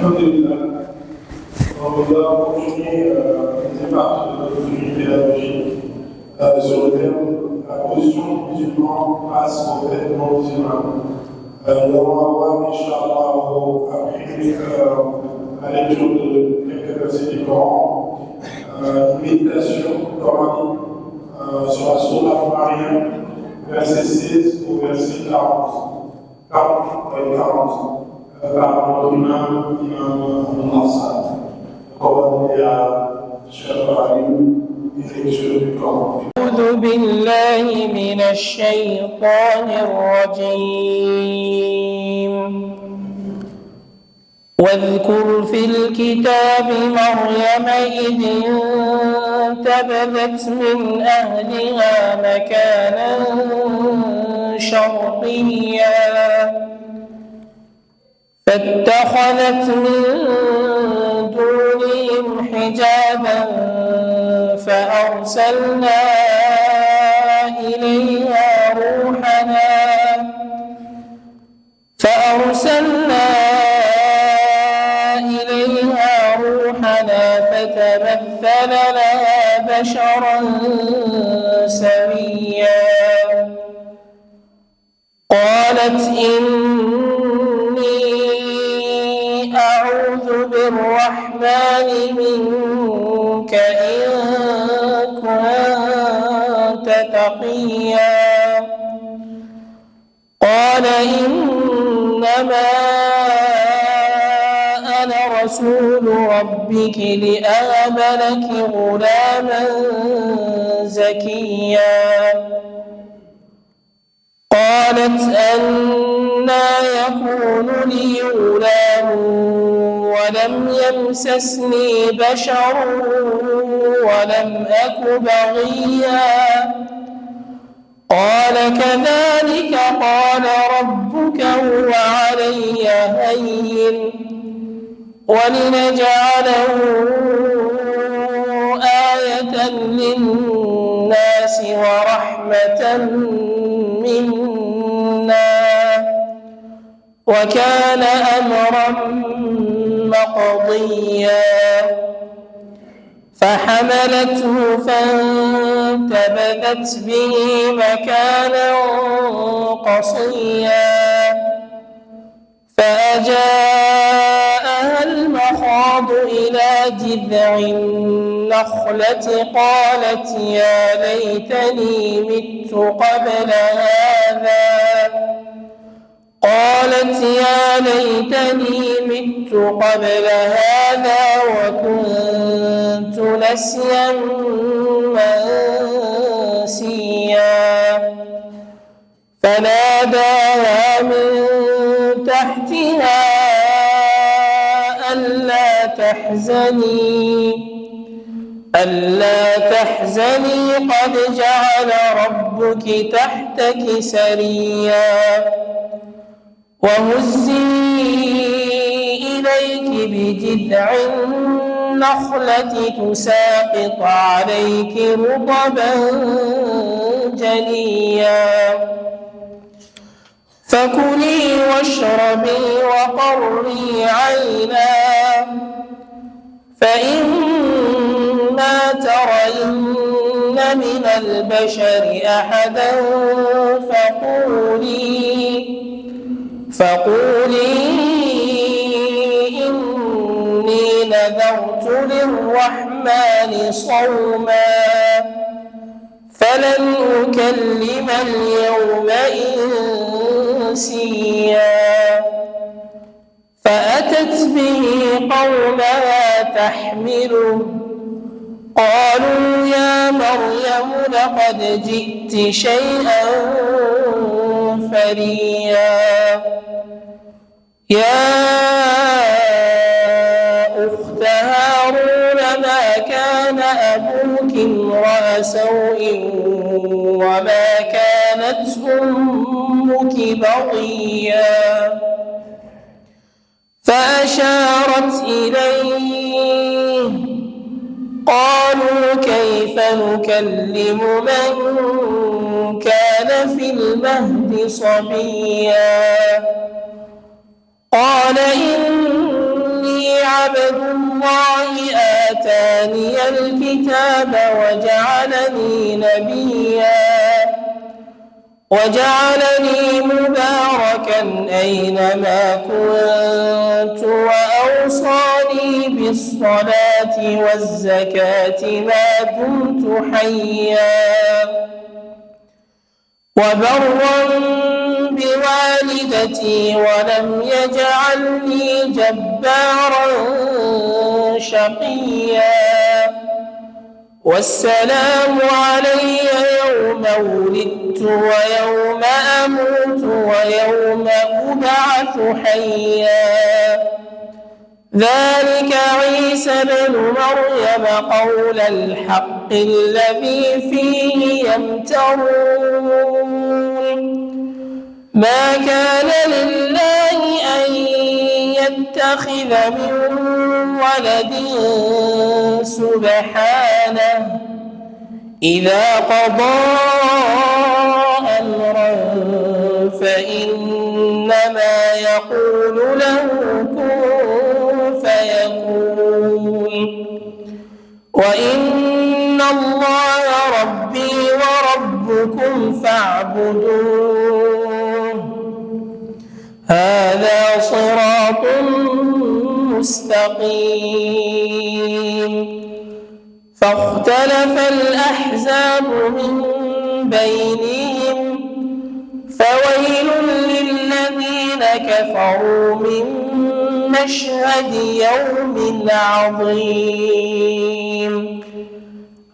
Alhamdulillah. On va continuer les débats de pédagogie sur le thème la position du musulman face au fait non musulman. Nous allons avoir, Inch'Allah, après la lecture de quelques versets du Coran, une méditation coranique sur la sourate Maryam, verset 16 au verset 40. 40. Par notre imam Al-Assad. On va demander à Cheikh Ali une lecture du Coran. أعوذ بالله من الشيطان الرجيم. واذكر في الكتاب مريم إذ انتبذت من أهلها مكانا شرقيا فاتخذت من دونهم حجابا فأرسلنا إليها روحنا فتمثل لها بشرا سويا قالت إني أعوذ بالرحمن منك إن كنت تقيا قال إنما أنا رسول ربك لأهب لك غلاما زكيا قالت أنى يكون لي غلام ولم يمسسني بشر ولم أك بغيا قال كذلك قال ربك هو علي هين ولنجعله آية للناس ورحمة منا وكان أمرا مقضيا فحملته فانتبذت به مكانا قصيا فأجاءها المخاض إلى جذع النخلة قالت يا ليتني مت قبل هذا وكنت نسيا منسيا فناداها من تحتها ألا تحزني قد جعل ربك تحتك سريا وهزي إليك بجذع النخلة تساقط عليك رطبا جنيا فكلي واشربي وقري عينا فإما ترين من البشر أحدا فقولي إني نذرت للرحمن صوما فلن أكلم اليوم إنسيا فأتت به قومها تحمله قالوا يا مريم لقد جئت شيئا فريا يا أخت هارون ما كان أبوك امرأ سوء وما كانت أمك بغيا فأشارت إليه قالوا كيف نكلم من كان في المهد صبيا قال إني آتاني الكتاب وجعلني نبيا وجعلني مباركا أينما كنت وأوصاني بالصلاة والزكاة ما دمت حيا وبرا بوالدتي ولم يجعلني جبارا شقيا والسلام علي يوم ولدت ويوم أموت ويوم أبعث حيا ذلك عيسى بن مريم قول الحق الذي فيه يمترون ما كان لله أن يتخذ من ولد سبحانه إذا قضى أمرا فإنما يقول له كن فيكون وإن الله ربي وربكم فاعبدوه هذا صراط مستقيم فاختلف الأحزاب من بينهم فويل للذين كفروا من مشهد يوم عظيم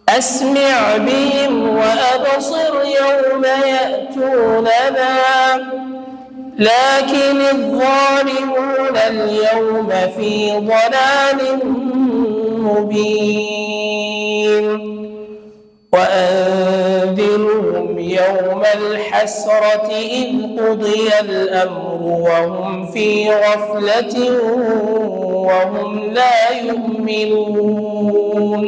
أسمع بهم وأبصر يوم يأتوننا لكن الظالمون اليوم في ضلال مبين وأنذرهم يوم الحسرة إذ قضي الأمر وهم في غفلة وهم لا يؤمنون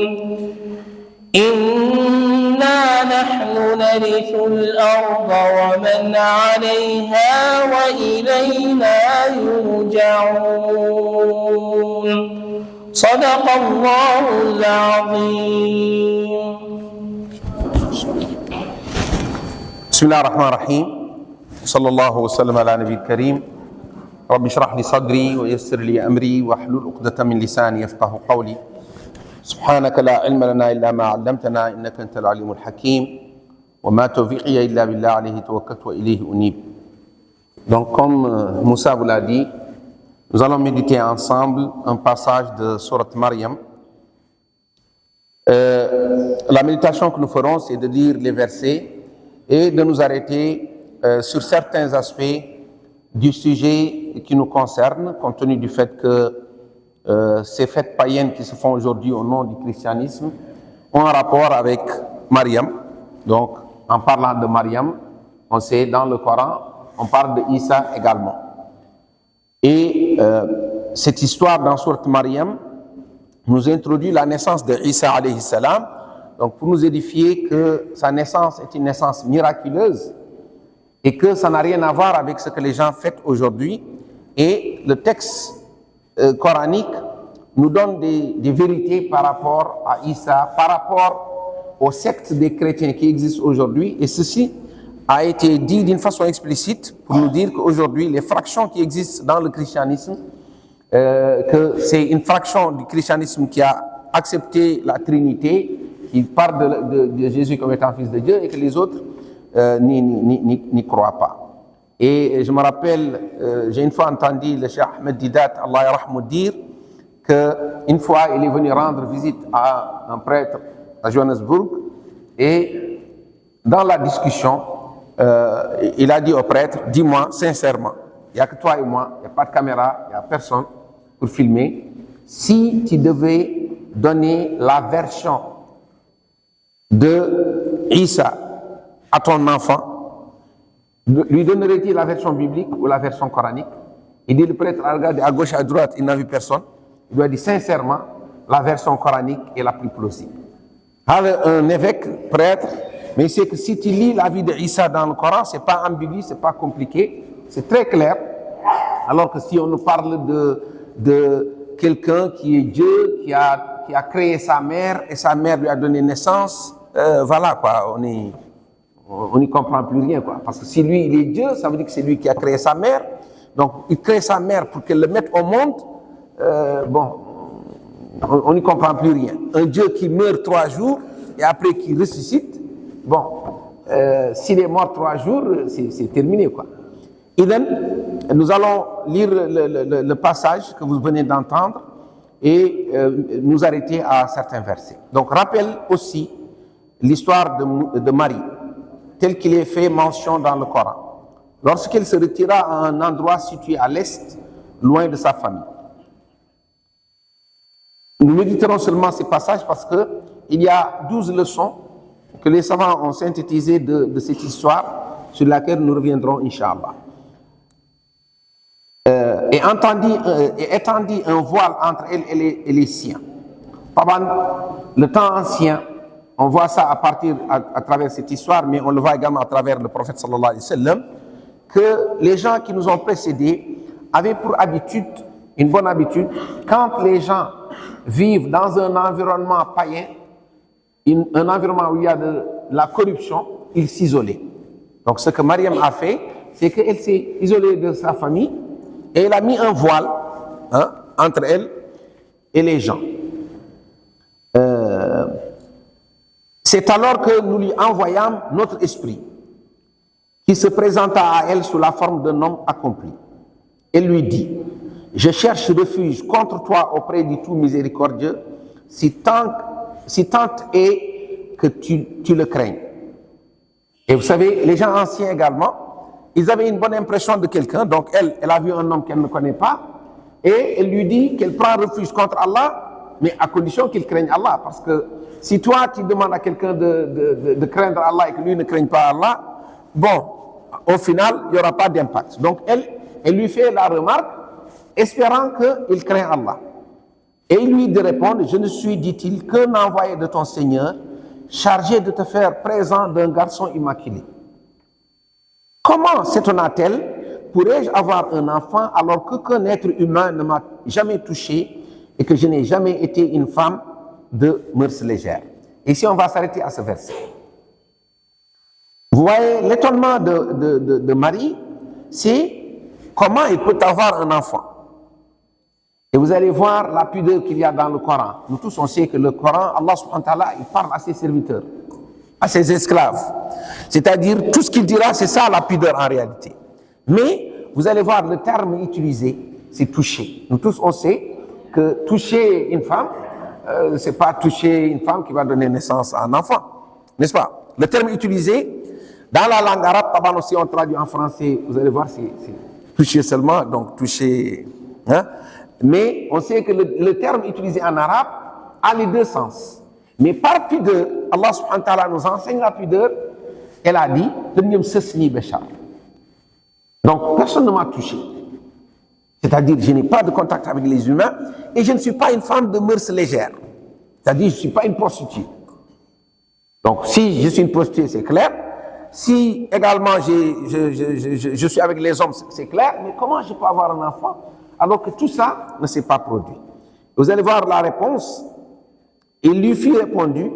إنا نحن نرث الأرض ومن عليها وإلينا يرجعون صدق الله العظيم. بسم الله الرحمن الرحيم صلى الله وسلم على نبي الكريم رب اشرح لي صدري ويسر لي أمري واحلل عقدة من لساني يفقه قولي سبحانك لا علم لنا إلا ما علمتنا إنك أنت العليم الحكيم وما توفيقي إلا بالله عليه توكلت وإليه أنيب. Donc comme Moussa vous l'a dit, nous allons méditer ensemble un passage de Sourate Maryam. La méditation que nous ferons, c'est de lire les versets et de nous arrêter sur certains aspects du sujet qui nous concerne, compte tenu du fait que ces fêtes païennes qui se font aujourd'hui au nom du christianisme ont un rapport avec Maryam. Donc, en parlant de Maryam, on sait dans le Coran, on parle de Isa également. Et cette histoire dans Sourate Maryam nous introduit la naissance de Isa alayhi salam, donc pour nous édifier que sa naissance est une naissance miraculeuse et que ça n'a rien à voir avec ce que les gens fêtent aujourd'hui. Et le texte coranique nous donne des vérités par rapport à Isa, par rapport aux sectes des chrétiens qui existent aujourd'hui. Et ceci a été dit d'une façon explicite pour nous dire qu'aujourd'hui, les fractions qui existent dans le christianisme, que c'est une fraction du christianisme qui a accepté la Trinité, qui parle de Jésus comme étant fils de Dieu, et que les autres n'y croient pas. Et je me rappelle, j'ai une fois entendu le Cheikh Ahmed Didat, Allah yarahmou, dire qu'une fois il est venu rendre visite à un prêtre à Johannesburg, et dans la discussion, il a dit au prêtre, dis-moi sincèrement, il n'y a que toi et moi, il n'y a pas de caméra, il n'y a personne pour filmer, si tu devais donner la version de Isa à ton enfant, lui donnerait-il la version biblique ou la version coranique? Il dit, le prêtre a regardé à gauche, à droite, il n'a vu personne. Il lui a dit sincèrement, la version coranique est la plus plausible. Un évêque, prêtre, mais il sait que si tu lis la vie d'Isa dans le Coran, c'est pas ambigu, c'est pas compliqué, c'est très clair. Alors que si on nous parle de quelqu'un qui est Dieu, qui a qui a créé sa mère et sa mère lui a donné naissance, voilà quoi, on n'y comprend plus rien quoi. Parce que si lui il est Dieu, ça veut dire que c'est lui qui a créé sa mère. Donc il crée sa mère pour qu'elle le mette au monde. Bon, on n'y comprend plus rien. Un Dieu qui meurt 3 jours et après qui ressuscite, bon, s'il est mort 3 jours, c'est terminé quoi. Et then, nous allons lire le passage que vous venez d'entendre et nous arrêter à certains versets. Donc, rappelle aussi l'histoire de Marie, telle qu'il est fait mention dans le Coran, lorsqu'elle se retira à un endroit situé à l'est, loin de sa famille. Nous méditerons seulement ces passages parce qu'il y a 12 leçons que les savants ont synthétisées de cette histoire sur laquelle nous reviendrons, Inch'Allah. Et étendit un voile entre elle et les siens. Pendant le temps ancien, on voit ça à travers cette histoire, mais on le voit également à travers le prophète sallallahu alayhi wa sallam, que les gens qui nous ont précédés avaient pour habitude, une bonne habitude, quand les gens vivent dans un environnement païen, un environnement où il y a de la corruption, ils s'isolaient. Donc ce que Mariam a fait, c'est qu'elle s'est isolée de sa famille et elle a mis un voile entre elle et les gens. C'est alors que nous lui envoyâmes notre esprit, qui se présenta à elle sous la forme d'un homme accompli. Elle lui dit: je cherche refuge contre toi auprès du tout miséricordieux, si tant est que tu le craignes. Et vous savez, les gens anciens également, ils avaient une bonne impression de quelqu'un, donc elle a vu un homme qu'elle ne connaît pas, et elle lui dit qu'elle prend refuge contre Allah, mais à condition qu'il craigne Allah, parce que si toi tu demandes à quelqu'un de craindre Allah et que lui ne craigne pas Allah, bon, au final, il n'y aura pas d'impact. Donc elle lui fait la remarque, espérant qu'il craint Allah. Et il lui de répondre: je ne suis, dit-il, qu'un envoyé de ton Seigneur, chargé de te faire présent d'un garçon immaculé. Comment s'étonna-t-elle? Pourrais-je avoir un enfant alors qu'aucun être humain ne m'a jamais touché et que je n'ai jamais été une femme de mœurs légères? Ici, on va s'arrêter à ce verset. Vous voyez, l'étonnement de Marie, c'est comment il peut avoir un enfant. Et vous allez voir la pudeur qu'il y a dans le Coran. Nous tous, on sait que le Coran, Allah subhanahu wa ta'ala, il parle à ses serviteurs, à ses esclaves. C'est-à-dire, tout ce qu'il dira, c'est ça la pudeur en réalité. Mais, vous allez voir, le terme utilisé, c'est toucher. Nous tous, on sait que toucher une femme, c'est pas toucher une femme qui va donner naissance à un enfant. N'est-ce pas? Le terme utilisé, dans la langue arabe, si on traduit en français, vous allez voir, c'est toucher seulement, donc toucher. Hein? Mais on sait que le terme utilisé en arabe a les deux sens. Mais par pudeur, Allah subhanahu wa ta'ala nous enseigne la pudeur. Elle a dit: donc personne ne m'a touché. C'est-à-dire, je n'ai pas de contact avec les humains et je ne suis pas une femme de mœurs légères. C'est-à-dire, je ne suis pas une prostituée. Donc, si je suis une prostituée, c'est clair. Si également je suis avec les hommes, c'est clair. Mais comment je peux avoir un enfant alors que tout ça ne s'est pas produit? Vous allez voir la réponse. Il lui fut répondu: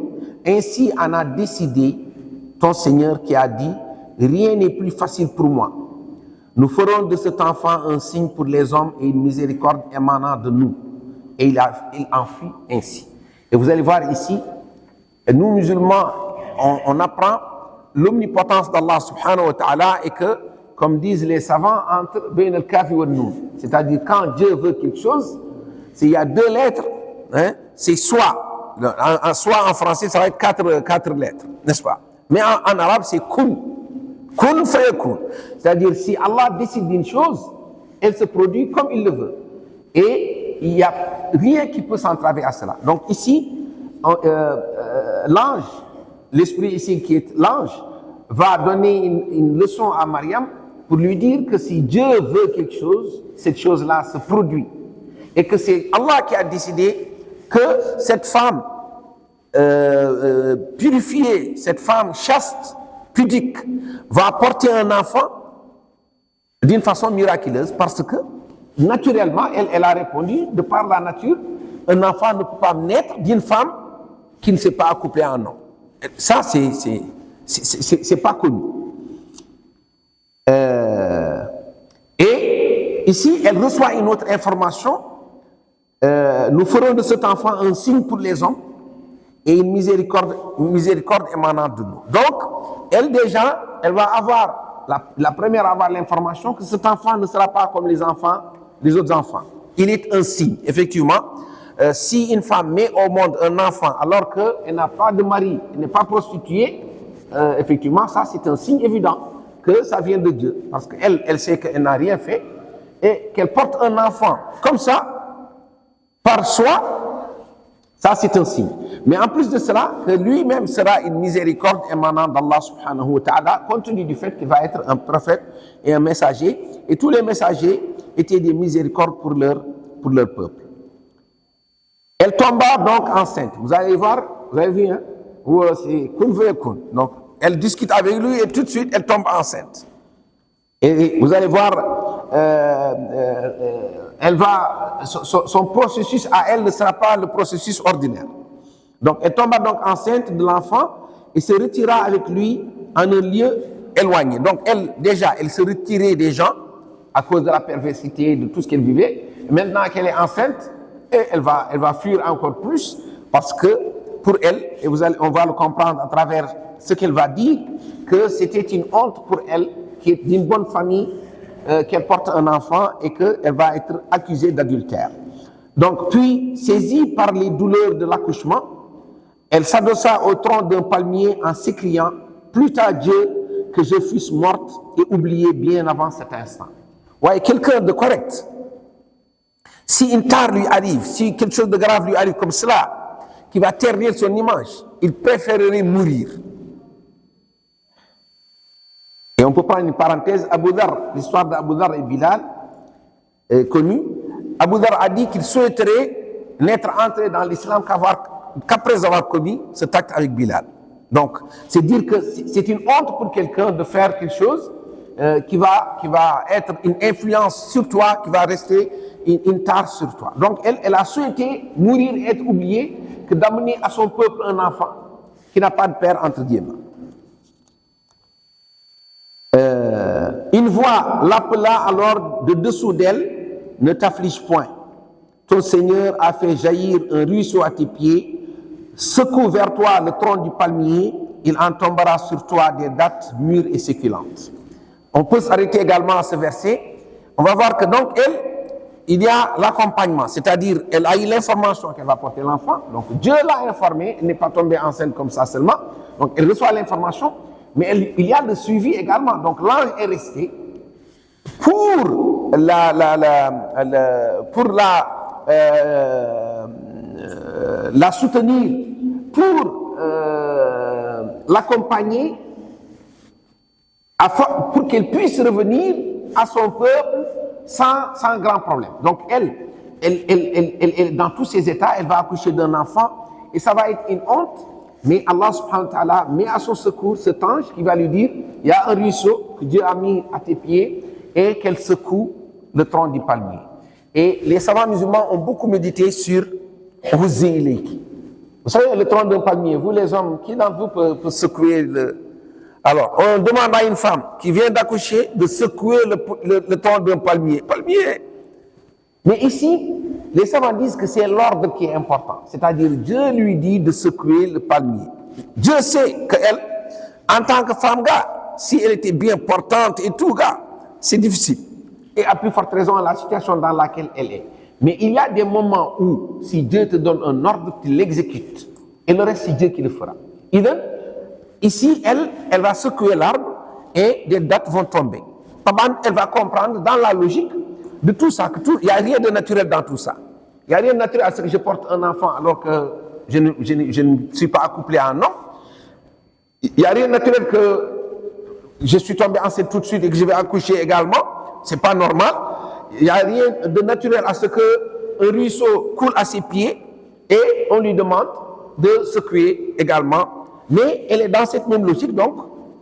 ainsi en a décidé ton Seigneur qui a dit: rien n'est plus facile pour moi. Nous ferons de cet enfant un signe pour les hommes et une miséricorde émanant de nous. Et il en fut ainsi. Et vous allez voir ici, nous musulmans, on apprend l'omnipotence d'Allah subhanahu wa ta'ala et que, comme disent les savants, entre bain al-kafi wa al-nun. C'est-à-dire, quand Dieu veut quelque chose, il y a 2 lettres, hein, c'est soit. Soit en français, ça va être 4 lettres, n'est-ce pas? Mais en arabe, c'est kun. Kun fayakun. C'est-à-dire, si Allah décide d'une chose, elle se produit comme il le veut. Et il n'y a rien qui peut s'entraver à cela. Donc ici, l'ange, l'esprit ici qui est l'ange, va donner une leçon à Mariam pour lui dire que si Dieu veut quelque chose, cette chose-là se produit. Et que c'est Allah qui a décidé que cette femme purifiée, cette femme chaste, pudique, va porter un enfant d'une façon miraculeuse parce que, naturellement, elle a répondu, de par la nature, un enfant ne peut pas naître d'une femme qui ne s'est pas accouplée à un homme. Ça, c'est pas connu. Et ici, elle reçoit une autre information. Nous ferons de cet enfant un signe pour les hommes et une miséricorde émanant de nous. Donc, elle déjà, elle va avoir, la première à avoir l'information que cet enfant ne sera pas comme les autres enfants. Il est un signe, effectivement. Si une femme met au monde un enfant alors qu'elle n'a pas de mari, elle n'est pas prostituée, effectivement, ça c'est un signe évident que ça vient de Dieu. Parce qu'elle, elle sait qu'elle n'a rien fait et qu'elle porte un enfant comme ça, par soi, ça c'est un signe. Mais en plus de cela, que lui-même sera une miséricorde émanant d'Allah subhanahu wa ta'ala, compte tenu du fait qu'il va être un prophète et un messager, et tous les messagers étaient des miséricordes pour leur peuple. Elle tomba donc enceinte. Vous allez voir, vous avez vu, hein? C'est kun fayakun. Donc, elle discute avec lui et tout de suite, elle tombe enceinte. Et vous allez voir, elle va, son processus à elle ne sera pas le processus ordinaire. Donc, elle tomba donc enceinte de l'enfant et se retira avec lui en un lieu éloigné. Donc, elle, déjà, elle se retirait des gens à cause de la perversité, de tout ce qu'elle vivait. Et maintenant qu'elle est enceinte, et elle va fuir encore plus parce que pour elle, et on va le comprendre à travers ce qu'elle va dire, que c'était une honte pour elle, qui est d'une bonne famille, qu'elle porte un enfant et qu'elle va être accusée d'adultère. Donc, puis, saisie par les douleurs de l'accouchement, elle s'adossa au tronc d'un palmier en s'écriant « Plût à Dieu que je fusse morte et oubliée bien avant cet instant. » Ouais, quelqu'un de correct. Si une tare lui arrive, si quelque chose de grave lui arrive comme cela, qui va ternir son image, il préférerait mourir. Et on peut prendre une parenthèse, Abu Dhar, l'histoire d'Abu Dhar et Bilal est connue. Abu Dhar a dit qu'il souhaiterait n'être entré dans l'islam qu'après avoir commis cet acte avec Bilal. Donc, c'est dire que c'est une honte pour quelqu'un de faire quelque chose qui va être une influence sur toi, qui va rester une tare sur toi. Donc, elle a souhaité mourir et être oubliée que d'amener à son peuple un enfant qui n'a pas de père entre guillemets. Une voix l'appela alors de dessous d'elle, ne t'afflige point. Ton Seigneur a fait jaillir un ruisseau à tes pieds, secoue vers toi le tronc du palmier, il en tombera sur toi des dattes mûres et succulentes. On peut s'arrêter également à ce verset. On va voir que donc elle, il y a l'accompagnement, c'est-à-dire elle a eu l'information qu'elle va porter l'enfant, donc Dieu l'a informée, elle n'est pas tombée enceinte comme ça seulement, donc elle reçoit l'information, mais il y a le suivi également, donc l'ange est resté pour la soutenir, pour l'accompagner, pour qu'elle puisse revenir à son peuple sans grand problème. Donc elle, dans tous ses états, elle va accoucher d'un enfant et ça va être une honte, mais Allah subhanahu wa ta'ala met à son secours cet ange qui va lui dire, il y a un ruisseau que Dieu a mis à tes pieds et qu'elle secoue le tronc du palmier. Et les savants musulmans ont beaucoup médité sur Huzzi. Vous savez, le tronc d'un palmier, vous les hommes, qui d'entre vous peut secouer le... Alors, on demande à une femme qui vient d'accoucher de secouer le tronc d'un palmier. Palmier. Mais ici, les savants disent que c'est l'ordre qui est important. C'est-à-dire, Dieu lui dit de secouer le palmier. Dieu sait qu'elle, en tant que femme, gars, si elle était bien portante et tout, gars, c'est difficile. Et à plus forte raison, la situation dans laquelle elle est. Mais il y a des moments où, si Dieu te donne un ordre, tu l'exécutes. Et le reste, c'est Dieu qui le fera. Ici, elle va secouer l'arbre et des dattes vont tomber. Elle va comprendre dans la logique de tout ça, il n'y a rien de naturel dans tout ça. Il n'y a rien de naturel à ce que je porte un enfant alors que je ne suis pas accouplé à un homme. Il n'y a rien de naturel que je suis tombé enceinte tout de suite et que je vais accoucher également. C'est pas normal. Il n'y a rien de naturel à ce qu'un ruisseau coule à ses pieds et on lui demande de secouer également. Mais elle est dans cette même logique, donc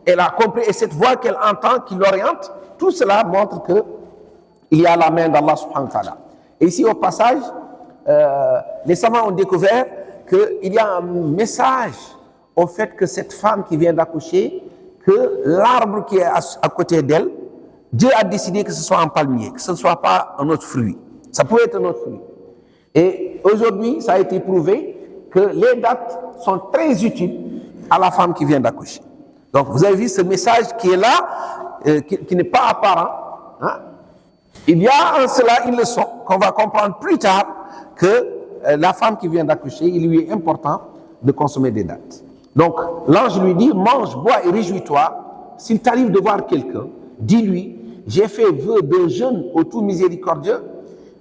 elle a compris, et cette voix qu'elle entend, qui l'oriente, tout cela montre qu'il y a la main d'Allah subhanahu wa ta'ala. Et ici au passage, les savants ont découvert qu'il y a un message au fait que cette femme qui vient d'accoucher, que l'arbre qui est à côté d'elle, Dieu a décidé que ce soit un palmier, que ce ne soit pas un autre fruit. Ça pouvait être un autre fruit. Et aujourd'hui, ça a été prouvé que les dates sont très utiles à la femme qui vient d'accoucher. Donc, vous avez vu ce message qui est là, qui n'est pas apparent. Hein? Il y a en cela une leçon qu'on va comprendre plus tard que la femme qui vient d'accoucher, il lui est important de consommer des dates. Donc, l'ange lui dit, mange, bois et réjouis-toi. S'il t'arrive de voir quelqu'un, dis-lui, j'ai fait vœu d'un jeûne au tout miséricordieux,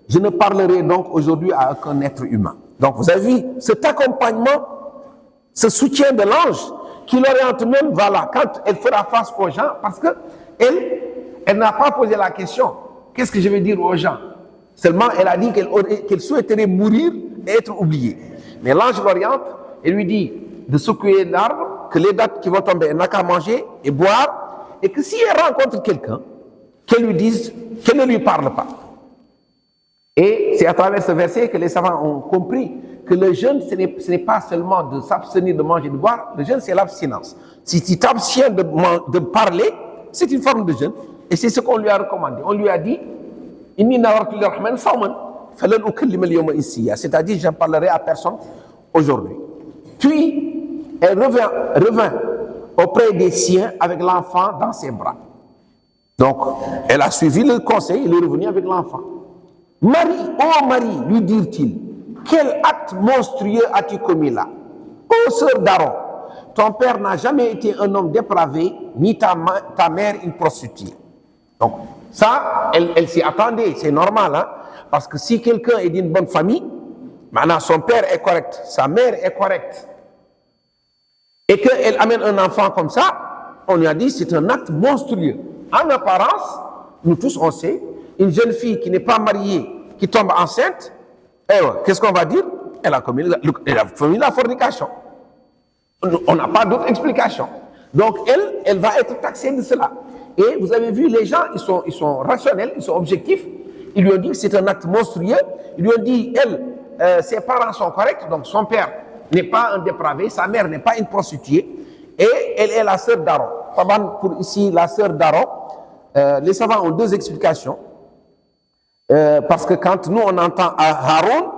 je ne parlerai donc aujourd'hui à aucun être humain. Donc, vous avez vu cet accompagnement, ce soutien de l'ange qui l'oriente même, voilà, quand elle fera face aux gens, parce que elle n'a pas posé la question, qu'est-ce que je vais dire aux gens? Seulement, elle a dit qu'elle souhaiterait mourir et être oubliée. Mais l'ange l'oriente et lui dit de secouer l'arbre, que les dates qui vont tomber, elle n'a qu'à manger et boire, et que si elle rencontre quelqu'un, qu'elle lui dise, qu'elle ne lui parle pas. Et c'est à travers ce verset que les savants ont compris que le jeûne, ce n'est pas seulement de s'abstenir de manger et de boire, le jeûne, c'est l'abstinence. Si tu t'abstiens de parler, c'est une forme de jeûne, et c'est ce qu'on lui a recommandé. On lui a dit, c'est-à-dire, je ne parlerai à personne aujourd'hui. Puis, elle revint auprès des siens avec l'enfant dans ses bras. Donc, elle a suivi le conseil, elle est revenue avec l'enfant. Marie, oh Marie, lui dirent-ils, quel acte monstrueux as-tu commis là? Ô sœur d'Aaron, ton père n'a jamais été un homme dépravé, ni ta mère une prostituée. Donc, ça, elle s'y attendait, c'est normal, hein? Parce que si quelqu'un est d'une bonne famille, maintenant son père est correct, sa mère est correcte, et qu'elle amène un enfant comme ça, on lui a dit c'est un acte monstrueux. En apparence, nous tous on sait, une jeune fille qui n'est pas mariée, qui tombe enceinte, qu'est-ce qu'on va dire? Elle a commis la fornication. On n'a pas d'autre explication. Donc elle va être taxée de cela. Et vous avez vu, les gens, ils sont rationnels, ils sont objectifs. Ils lui ont dit que c'est un acte monstrueux. Ils lui ont dit, ses parents sont corrects, donc son père n'est pas un dépravé, sa mère n'est pas une prostituée, et elle est la sœur d'Aaron. Pour ici, la sœur d'Aaron, les savants ont deux explications. Parce que quand nous on entend Aaron,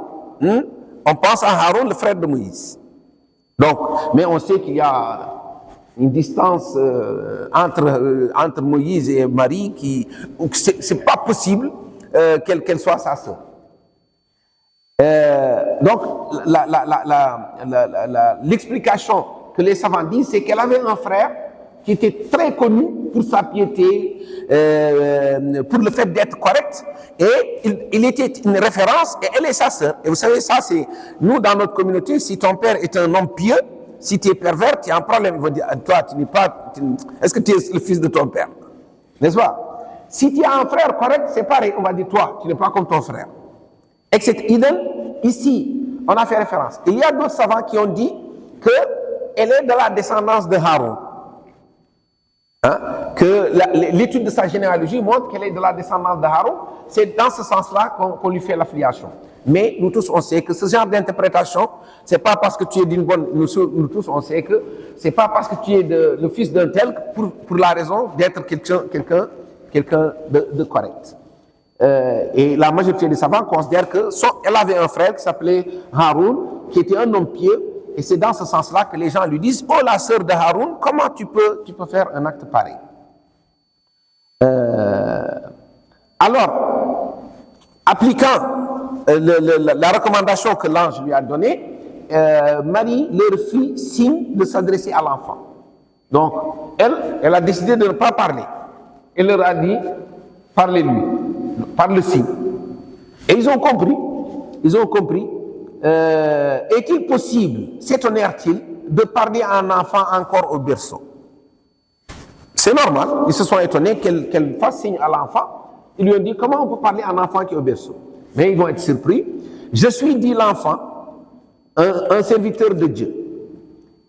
on pense à Aaron, le frère de Moïse. Donc, mais on sait qu'il y a une distance entre Moïse et Marie c'est pas possible qu'elle soit sa sœur. Donc, l'explication que les savants disent, c'est qu'elle avait un frère qui était très connu pour sa piété, pour le fait d'être correct, et il était une référence, et elle est sa sœur. Et vous savez, ça c'est, nous dans notre communauté, si ton père est un homme pieux, si tu es pervers, tu as un problème. Ils vont dire, toi, tu n'es pas, est-ce que tu es le fils de ton père? N'est-ce pas? Si tu as un frère correct, c'est pareil, on va dire, toi, tu n'es pas comme ton frère. Etc. Ici, on a fait référence. Il y a d'autres savants qui ont dit qu'elle est de la descendance de Haroun. Hein? Que l'étude de sa généalogie montre qu'elle est de la descendance de Haroun. C'est dans ce sens-là qu'on lui fait l'affiliation. Mais nous tous, on sait que ce genre d'interprétation, c'est pas parce que tu es d'une bonne... Nous tous, on sait que c'est pas parce que tu es le fils d'un tel pour la raison d'être quelqu'un de correct. Et la majorité des savants considèrent qu'elle avait un frère qui s'appelait Haroun, qui était un homme pieux, et c'est dans ce sens-là que les gens lui disent « Oh, la sœur de Haroun, comment tu peux faire un acte pareil ?» Alors, appliquant la recommandation que l'ange lui a donnée, Marie leur fit signe de s'adresser à l'enfant. Donc, elle a décidé de ne pas parler. Elle leur a dit « Parlez-lui ». Par le signe. Et ils ont compris. Est-il possible, s'étonnèrent-ils, de parler à un enfant encore au berceau? C'est normal, ils se sont étonnés qu'elle fasse signe à l'enfant. Ils lui ont dit, comment on peut parler à un enfant qui est au berceau? Mais ils vont être surpris. Je suis, dit l'enfant, un serviteur de Dieu.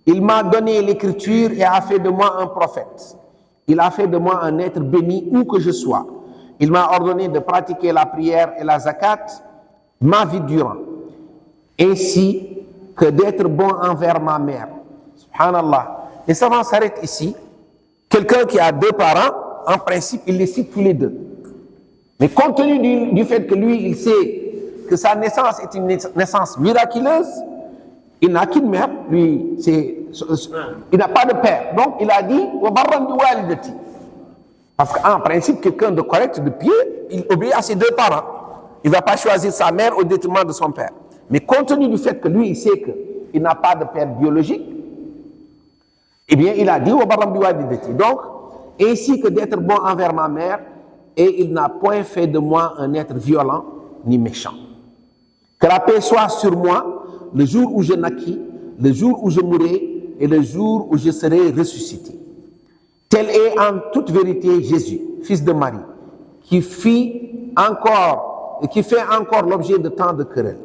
Il m'a donné l'écriture et a fait de moi un prophète. Il a fait de moi un être béni où que je sois. Il m'a ordonné de pratiquer la prière et la zakat ma vie durant. ainsi que d'être bon envers ma mère. Subhanallah. Les savants s'arrêtent ici. Quelqu'un qui a 2 parents, en principe, il les cite tous les 2. Mais compte tenu du fait que lui, il sait que sa naissance est une naissance miraculeuse, il n'a qu'une mère, lui, il n'a pas de père. Donc, il a dit, parce qu'en principe, quelqu'un de correct, de pied, il obéit à ses 2 parents. Il ne va pas choisir sa mère au détriment de son père. Mais compte tenu du fait que lui, il sait qu'il n'a pas de père biologique, eh bien, il a dit, donc, ainsi que d'être bon envers ma mère, et il n'a point fait de moi un être violent ni méchant. Que la paix soit sur moi le jour où je naquis, le jour où je mourrai et le jour où je serai ressuscité. Tel est en toute vérité Jésus, fils de Marie, qui fait encore l'objet de tant de querelles.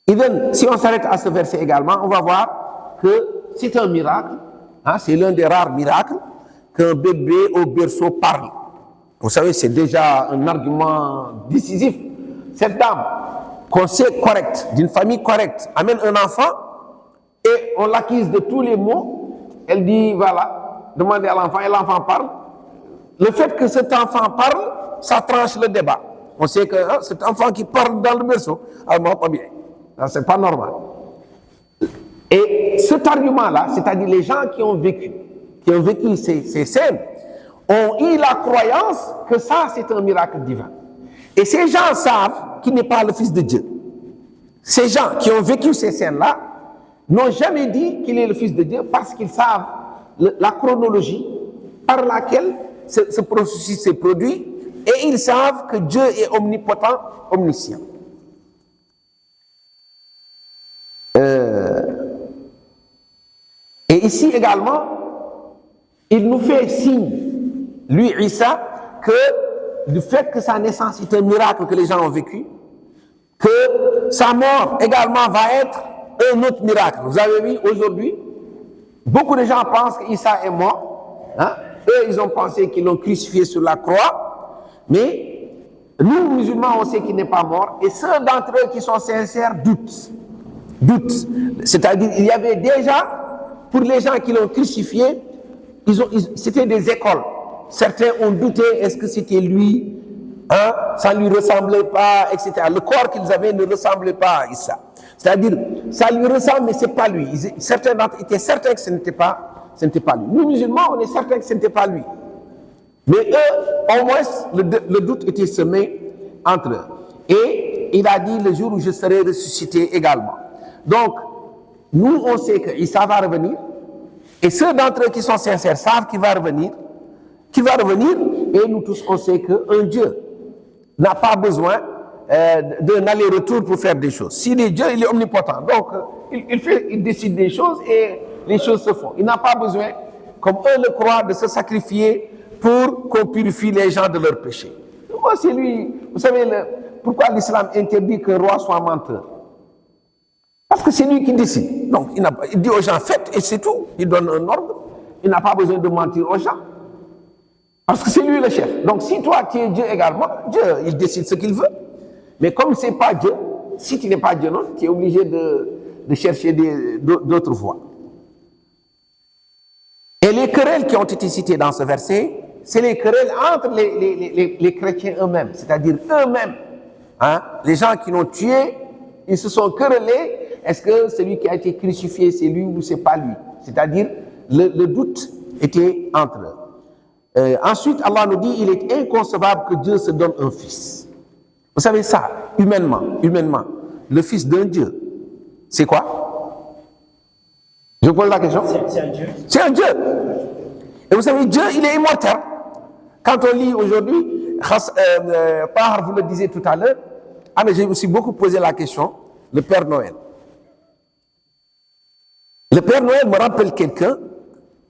Even, si on s'arrête à ce verset également, on va voir que c'est un miracle, hein, c'est l'un des rares miracles qu'un bébé au berceau parle. Vous savez, c'est déjà un argument décisif. Cette dame, qu'on sait correcte, d'une famille correcte, amène un enfant et on l'accuse de tous les maux. Elle dit, voilà, demandez à l'enfant et l'enfant parle. Le fait que cet enfant parle, ça tranche le débat. On sait que cet enfant qui parle dans le berceau, alors pas bien. C'est pas normal. Et cet argument-là, c'est-à-dire les gens qui ont vécu ces scènes, ont eu la croyance que ça, c'est un miracle divin. Et ces gens savent qu'il n'est pas le Fils de Dieu. Ces gens qui ont vécu ces scènes-là n'ont jamais dit qu'il est le Fils de Dieu parce qu'ils savent la chronologie par laquelle ce processus s'est produit et ils savent que Dieu est omnipotent, omniscient. Et ici également, il nous fait signe, lui, Issa, que du fait que sa naissance est un miracle que les gens ont vécu, que sa mort également va être un autre miracle. Vous avez vu aujourd'hui, beaucoup de gens pensent qu'Issa est mort. Hein? Eux, ils ont pensé qu'ils l'ont crucifié sur la croix. Mais nous, musulmans, on sait qu'il n'est pas mort. Et ceux d'entre eux qui sont sincères doutent. C'est-à-dire, il y avait déjà, pour les gens qui l'ont crucifié, c'était des écoles. Certains ont douté, est-ce que c'était lui, hein? Ça ne lui ressemblait pas, etc. Le corps qu'ils avaient ne ressemblait pas à Issa. C'est-à-dire, ça lui ressemble, mais ce n'est pas lui. Certains d'entre eux étaient certains que ce n'était pas lui. Nous, musulmans, on est certains que ce n'était pas lui. Mais eux, au moins, le doute était semé entre eux. Et il a dit, le jour où je serai ressuscité également. Donc, nous, on sait que Issa va revenir. Et ceux d'entre eux qui sont sincères savent qu'il va revenir. Et nous tous, on sait qu'un Dieu n'a pas besoin d'un aller-retour pour faire des choses. S'il est Dieu, il est omnipotent. Donc, il décide des choses et les choses se font. Il n'a pas besoin, comme eux le croient, de se sacrifier pour qu'on purifie les gens de leurs péchés. Moi, c'est lui. Vous savez, pourquoi l'islam interdit qu'un roi soit menteur? Parce que c'est lui qui décide. Donc, il dit aux gens, faites, et c'est tout. Il donne un ordre. Il n'a pas besoin de mentir aux gens. Parce que c'est lui le chef. Donc, si toi, tu es Dieu également, Dieu, il décide ce qu'il veut. Mais comme ce n'est pas Dieu, si tu n'es pas Dieu, non, tu es obligé de chercher d'autres voies. Et les querelles qui ont été citées dans ce verset, c'est les querelles entre les chrétiens eux-mêmes. C'est-à-dire eux-mêmes. Hein, les gens qui l'ont tué, ils se sont querellés. Est-ce que celui qui a été crucifié, c'est lui ou c'est pas lui? C'est-à-dire, le doute était entre eux. Ensuite, Allah nous dit, il est inconcevable que Dieu se donne un fils. Vous savez ça, humainement, le fils d'un Dieu, c'est quoi? Je vous pose la question. C'est un Dieu. C'est un Dieu. Et vous savez, Dieu, il est immortel. Quand on lit aujourd'hui, Tahar vous le disiez tout à l'heure, mais j'ai aussi beaucoup posé la question, le Père Noël. Le Père Noël me rappelle quelqu'un,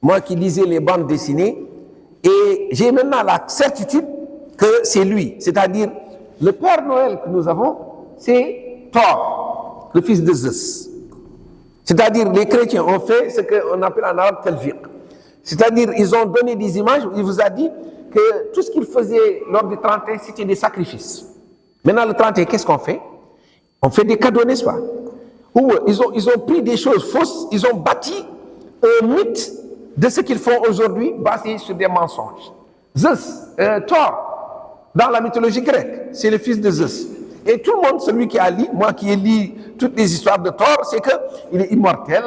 moi qui lisais les bandes dessinées, et j'ai maintenant la certitude que c'est lui. C'est-à-dire, le Père Noël que nous avons, c'est Thor, le fils de Zeus. C'est-à-dire, les chrétiens ont fait ce qu'on appelle en arabe talfiq. C'est-à-dire, ils ont donné des images où il vous a dit que tout ce qu'ils faisaient lors du 31, c'était des sacrifices. Maintenant, le 31, qu'est-ce qu'on fait? On fait des cadeaux, n'est-ce pas? Ils ont pris des choses fausses, ils ont bâti un mythe de ce qu'ils font aujourd'hui basé sur des mensonges. Zeus, Thor, dans la mythologie grecque, c'est le fils de Zeus. Et tout le monde, celui qui a lu, moi qui ai lu toutes les histoires de Thor, c'est qu'il est immortel,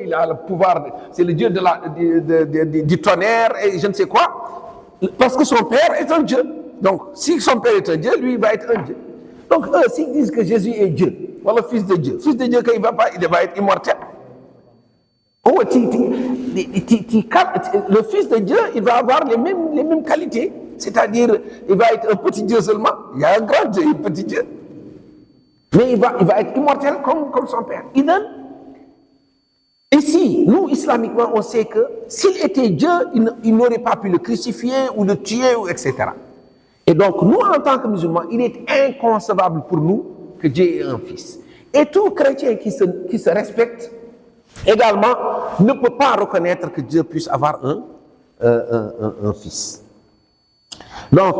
il a le pouvoir, c'est le dieu du tonnerre et je ne sais quoi, parce que son père est un dieu. Donc, si son père est un dieu, lui, il va être un dieu. Donc, eux, s'ils disent que Jésus est Dieu, voilà, fils de Dieu, quand il va être immortel. Oh, le fils de Dieu, il va avoir les mêmes qualités. C'est-à-dire, il va être un petit Dieu seulement. Il y a un grand Dieu, un petit Dieu. Mais il va être immortel comme son père. Ici, nous, islamiquement, on sait que s'il était Dieu, il n'aurait pas pu le crucifier ou le tuer, etc. Et donc, nous, en tant que musulmans, il est inconcevable pour nous que Dieu ait un fils. Et tout chrétien qui se respecte, également, ne peut pas reconnaître que Dieu puisse avoir un fils. Donc,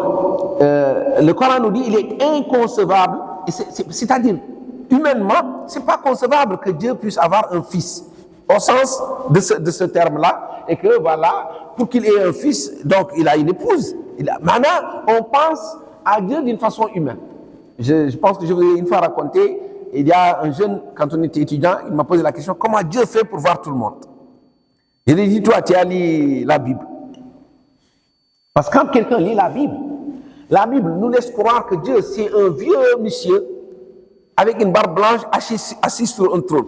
le Coran nous dit, il est inconcevable, c'est-à-dire, humainement, c'est pas concevable que Dieu puisse avoir un fils, au sens de ce terme-là, et que voilà, pour qu'il ait un fils, donc il a une épouse. Maintenant, on pense à Dieu d'une façon humaine. Je pense que je vous ai une fois raconté, il y a un jeune, quand on était étudiant, il m'a posé la question, comment Dieu fait pour voir tout le monde? Je lui ai dit, toi, tu as lu la Bible. Parce que quand quelqu'un lit la Bible nous laisse croire que Dieu, c'est un vieux monsieur avec une barbe blanche assis sur un trône.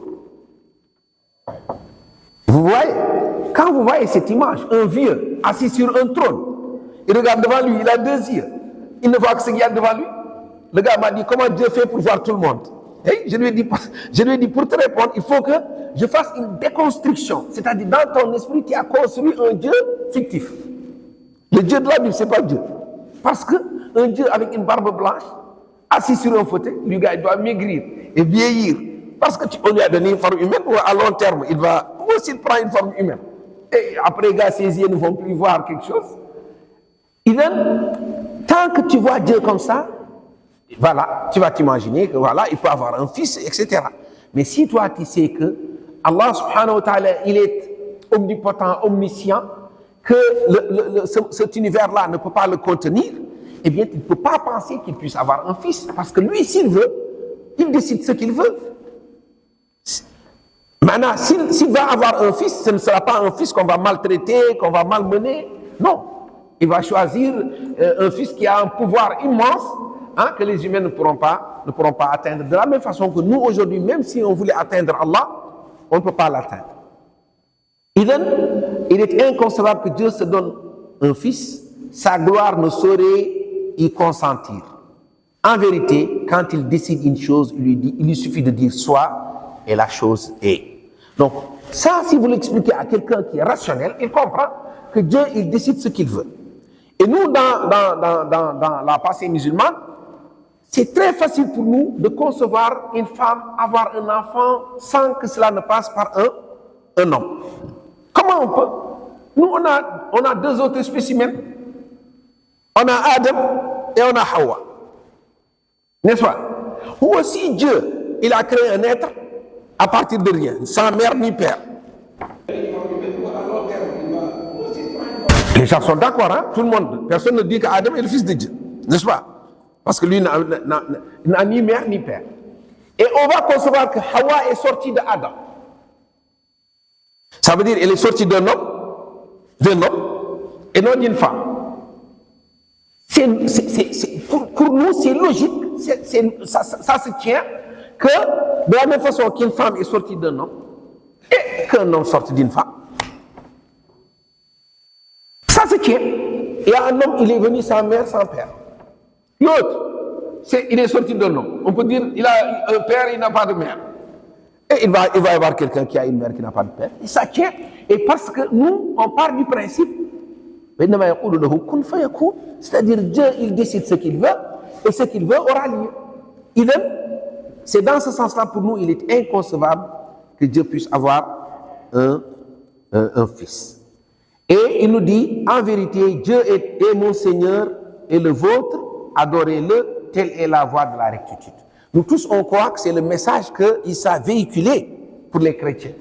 Vous voyez? Quand vous voyez cette image, un vieux assis sur un trône, il regarde devant lui, il a 2 yeux. Il ne voit que ce qu'il y a devant lui. Le gars m'a dit, comment Dieu fait pour voir tout le monde? Et je lui ai dit, pour te répondre, il faut que je fasse une déconstruction. C'est-à-dire, dans ton esprit, tu as construit un Dieu fictif. Le Dieu de la Bible, ce n'est pas Dieu. Parce qu'un Dieu avec une barbe blanche, assis sur un fauteuil, le gars, il doit maigrir et vieillir. Parce qu'on lui a donné une forme humaine, ou à long terme, il va aussi prendre une forme humaine. Et après, les gars, ses yeux ne vont plus voir quelque chose. Tant que tu vois Dieu comme ça, voilà, tu vas t'imaginer que voilà, il peut avoir un fils, etc. Mais si toi, tu sais que Allah subhanahu wa ta'ala, il est omnipotent, omniscient, que cet univers-là ne peut pas le contenir, eh bien, tu ne peux pas penser qu'il puisse avoir un fils. Parce que lui, s'il veut, il décide ce qu'il veut. Maintenant, s'il va avoir un fils, ce ne sera pas un fils qu'on va maltraiter, qu'on va malmener. Non. Il va choisir un fils qui a un pouvoir immense, que les humains ne pourront pas atteindre. De la même façon que nous, aujourd'hui, même si on voulait atteindre Allah, on ne peut pas l'atteindre. Il est inconcevable que Dieu se donne un fils, sa gloire ne saurait y consentir. En vérité, quand il décide une chose, il lui suffit de dire soit, et la chose est. Donc, ça, si vous l'expliquez à quelqu'un qui est rationnel, il comprend que Dieu, il décide ce qu'il veut. Et nous, dans la pensée musulmane, c'est très facile pour nous de concevoir une femme, avoir un enfant, sans que cela ne passe par un homme. Comment on peut? Nous, on a 2 autres spécimens. On a Adam et on a Hawa. N'est-ce pas? Ou aussi Dieu, il a créé un être à partir de rien, sans mère ni père. Les gens sont d'accord, hein? Tout le monde. Personne ne dit qu'Adam est le fils de Dieu. N'est-ce pas? Parce que lui n'a ni mère ni père. Et on va concevoir que Hawa est sortie de Adam. Ça veut dire qu'elle est sortie d'un homme, et non d'une femme. Pour nous, c'est logique, ça se tient, que de la même façon qu'une femme est sortie d'un homme, et qu'un homme sorti d'une femme, ça se tient. Et un homme, il est venu sans mère, sans père. L'autre, il est sorti d'un homme. On peut dire, il a un père, il n'a pas de mère. Et il va y avoir quelqu'un qui a une mère qui n'a pas de père. Et ça tient. Et parce que nous, on part du principe, c'est-à-dire Dieu, il décide ce qu'il veut, et ce qu'il veut aura lieu. C'est dans ce sens-là, pour nous, il est inconcevable que Dieu puisse avoir un fils. Et il nous dit, en vérité, Dieu est mon Seigneur et le vôtre, adorez-le, telle est la voie de la rectitude. Nous tous, on croit que c'est le message qu'Issa a véhiculé pour les chrétiens.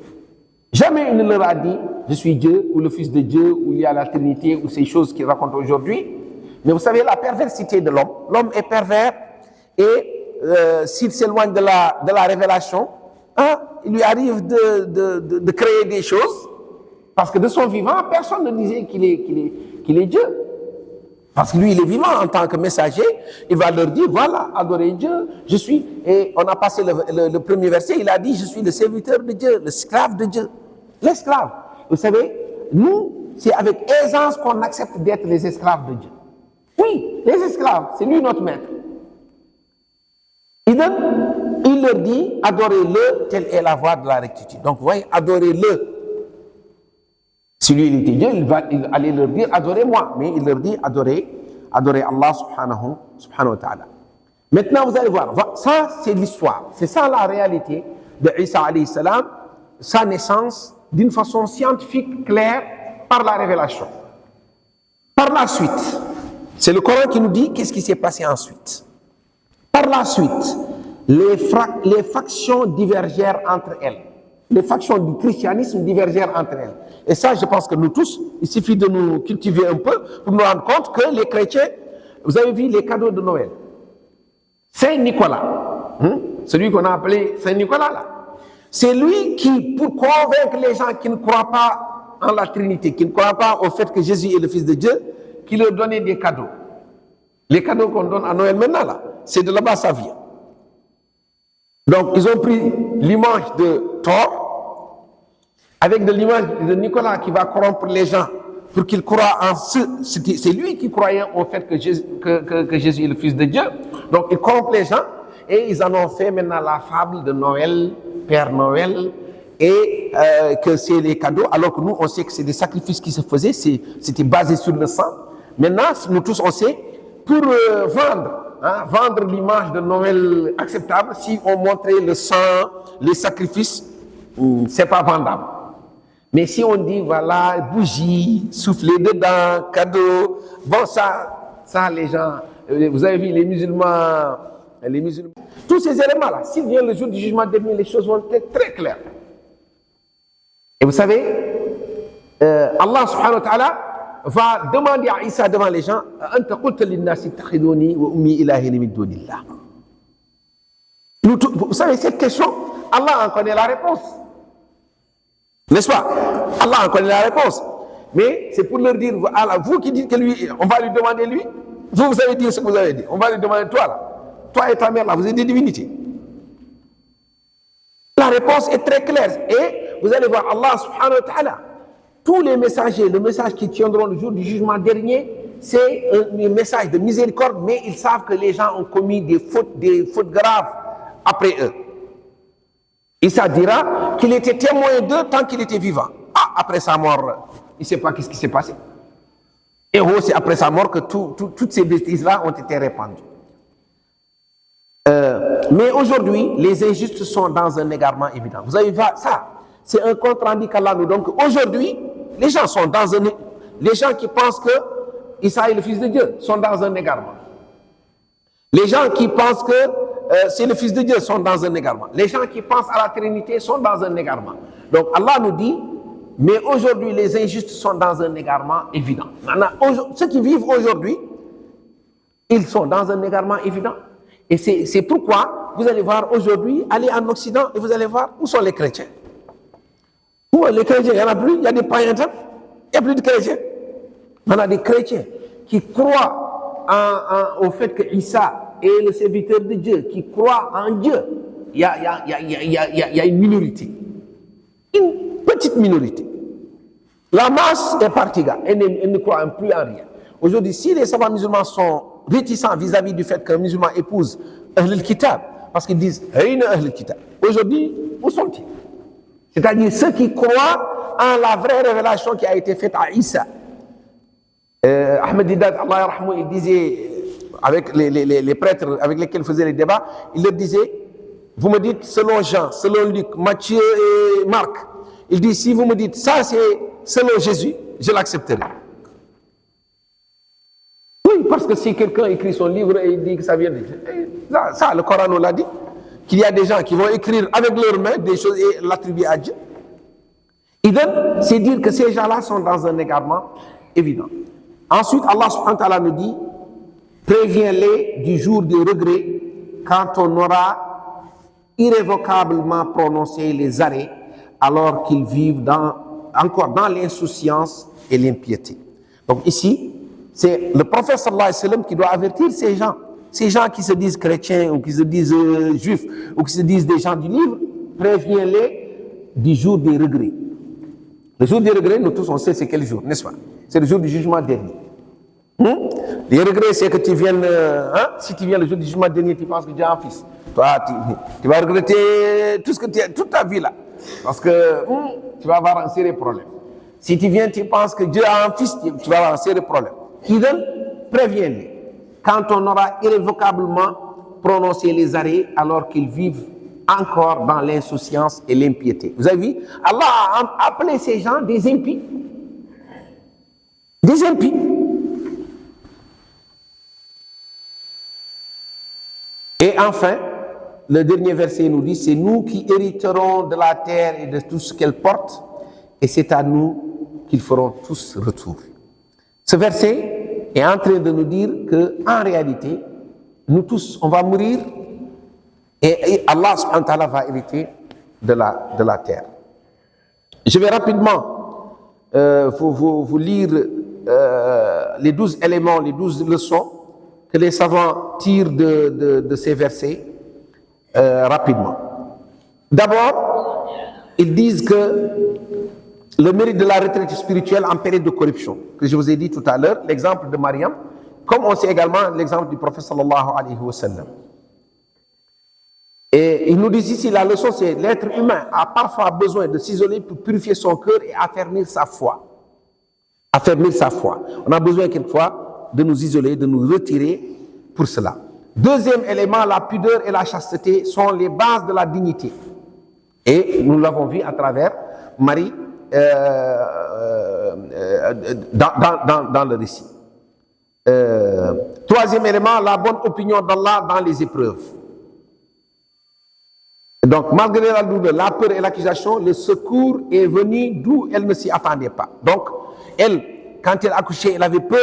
Jamais il ne leur a dit « Je suis Dieu » ou « le Fils de Dieu » ou « il y a la Trinité » ou ces choses qu'il raconte aujourd'hui. Mais vous savez, la perversité de l'homme, l'homme est pervers et s'il s'éloigne de la révélation, il lui arrive de créer des choses parce que de son vivant, personne ne disait qu'il est Dieu. Parce que lui, il est vivant en tant que messager, il va leur dire, voilà, adorez Dieu, je suis, et on a passé le premier verset, il a dit, je suis le serviteur de Dieu, l'esclave de Dieu. L'esclave. Vous savez, nous, c'est avec aisance qu'on accepte d'être les esclaves de Dieu. Oui, les esclaves, c'est lui notre maître. Il leur dit, adorez-le, telle est la voie de la rectitude. Donc, vous voyez, adorez-le. Si lui, il était Dieu, il allait leur dire, adorez-moi. Mais il leur dit, adorez Allah subhanahu wa ta'ala. Maintenant, vous allez voir, ça, c'est l'histoire. C'est ça la réalité de Isa alayhi salam, sa naissance, d'une façon scientifique, claire, par la révélation. Par la suite, c'est le Coran qui nous dit qu'est-ce qui s'est passé ensuite. Par la suite, les factions divergèrent entre elles. Les factions du christianisme divergèrent entre elles. Et ça, je pense que nous tous, il suffit de nous cultiver un peu pour nous rendre compte que les chrétiens, vous avez vu les cadeaux de Noël. Saint Nicolas, celui qu'on a appelé Saint Nicolas là, c'est lui qui, pour convaincre les gens qui ne croient pas en la Trinité, qui ne croient pas au fait que Jésus est le Fils de Dieu, qui leur donnait des cadeaux. Les cadeaux qu'on donne à Noël maintenant là, c'est de là-bas ça vient. Donc ils ont pris l'image de Thor, avec de l'image de Nicolas qui va corrompre les gens pour qu'ils croient en ce. C'est lui qui croyait au fait que Jésus est le Fils de Dieu. Donc il corrompt les gens et ils en ont fait maintenant la fable de Noël, Père Noël, et que c'est les cadeaux, alors que nous on sait que c'est des sacrifices qui se faisaient, c'était basé sur le sang. Maintenant, nous tous on sait, pour vendre l'image de Noël acceptable, si on montrait le sang, les sacrifices, c'est pas vendable. Mais si on dit, voilà, bougie, souffler dedans, cadeau, bon, ça, les gens, vous avez vu, les musulmans, tous ces éléments-là, s'il vient le jour du jugement dernier, les choses vont être très claires. Et vous savez, Allah subhanahu wa ta'ala va demander à Isa devant les gens, Anta qulta linnasi ittakhiduni wa ummi ilahini min dunillah. Vous savez, cette question, Allah en connaît la réponse. N'est-ce pas? Allah en connaît la réponse. Mais c'est pour leur dire, voilà, vous qui dites que lui, on va lui demander lui, vous avez dit ce que vous avez dit. On va lui demander toi là. Toi et ta mère là, vous êtes des divinités. La réponse est très claire. Et vous allez voir Allah subhanahu wa ta'ala. Tous les messagers, le message qui tiendront le jour du jugement dernier, c'est un message de miséricorde, mais ils savent que les gens ont commis des fautes graves après eux. Issa dira qu'il était témoin d'eux tant qu'il était vivant. Après sa mort, il ne sait pas ce qui s'est passé. Et c'est après sa mort que toutes ces bêtises-là ont été répandues. Mais aujourd'hui, les injustes sont dans un égarement évident. Vous avez vu ça? C'est un compte rendu qu'Allah nous donne. Aujourd'hui, les gens sont dans un... Les gens qui pensent que Issa est le Fils de Dieu sont dans un égarement. Les gens qui pensent que c'est le Fils de Dieu sont dans un égarement. Les gens qui pensent à la Trinité sont dans un égarement. Donc Allah nous dit, mais aujourd'hui les injustes sont dans un égarement évident. Maintenant, ceux qui vivent aujourd'hui, ils sont dans un égarement évident. Et c'est pourquoi vous allez voir aujourd'hui, aller en Occident et vous allez voir où sont les chrétiens. Où les chrétiens, il n'y en a plus, il y a des païens, il n'y a plus de chrétiens. On a des chrétiens qui croient au fait que Issa est le serviteur de Dieu, qui croient en Dieu. Il y a une minorité. Une petite minorité. La masse est partie, elle ne croit plus en rien. Aujourd'hui, si les savants musulmans sont réticents vis-à-vis du fait qu'un musulman épouse Ahl al-Kitab, parce qu'ils disent Aïna Ahl al-Kitab. Aujourd'hui, où sont-ils? C'est-à-dire ceux qui croient en la vraie révélation qui a été faite à Issa. Ahmed Didat, Allah yarhamou, il disait, avec les prêtres avec lesquels il faisait les débats, il leur disait, vous me dites selon Jean, selon Luc, Matthieu et Marc. Il dit, si vous me dites ça c'est selon Jésus, je l'accepterai. Oui, parce que si quelqu'un écrit son livre et il dit que ça vient de Dieu, ça le Coran nous l'a dit. qu'il y a des gens qui vont écrire avec leurs mains des choses et l'attribuer à Dieu. C'est dire que ces gens-là sont dans un égarement évident. Ensuite, Allah subhanahu wa ta'ala nous dit, préviens-les du jour du regret quand on aura irrévocablement prononcé les arrêts alors qu'ils vivent encore dans l'insouciance et l'impiété. Donc ici, c'est le prophète sallallahu alayhi wa sallam qui doit avertir ces gens qui se disent chrétiens ou qui se disent juifs ou qui se disent des gens du livre, préviens-les du jour des regrets. Le jour des regrets, nous tous on sait c'est quel jour, n'est-ce pas? C'est le jour du jugement dernier. Les regrets, c'est que tu viennes, si tu viens le jour du jugement dernier, tu penses que Dieu a un fils. Toi, tu vas regretter tout ce que tu as, toute ta vie là. Parce que tu vas avoir un sérieux problème. Si tu viens, tu penses que Dieu a un fils, tu vas avoir un sérieux problème. Préviens-les. Quand on aura irrévocablement prononcé les arrêts alors qu'ils vivent encore dans l'insouciance et l'impiété. Vous avez vu, Allah a appelé ces gens des impies. Des impies. Et enfin, le dernier verset nous dit, c'est nous qui hériterons de la terre et de tout ce qu'elle porte, et c'est à nous qu'ils feront tous retour. Ce verset est en train de nous dire qu'en réalité, nous tous, on va mourir, et Allah subhanahu wa ta'ala va hériter de la terre. Je vais rapidement vous lire les 12 éléments, les 12 leçons que les savants tirent de ces versets rapidement. D'abord, ils disent que le mérite de la retraite spirituelle en période de corruption, que je vous ai dit tout à l'heure, l'exemple de Mariam, comme on sait également l'exemple du prophète sallallahu alayhi wa sallam. Et ils nous disent ici, la leçon c'est l'être humain a parfois besoin de s'isoler pour purifier son cœur et affermir sa foi. Affermir sa foi. On a besoin quelquefois de nous isoler, de nous retirer pour cela. Deuxième élément, la pudeur et la chasteté sont les bases de la dignité. Et nous l'avons vu à travers Marie dans le récit. Troisième élément, la bonne opinion d'Allah dans les épreuves. Donc, malgré la douleur, la peur et l'accusation, le secours est venu d'où elle ne s'y attendait pas. Donc, elle, quand elle accouchait, elle avait peur,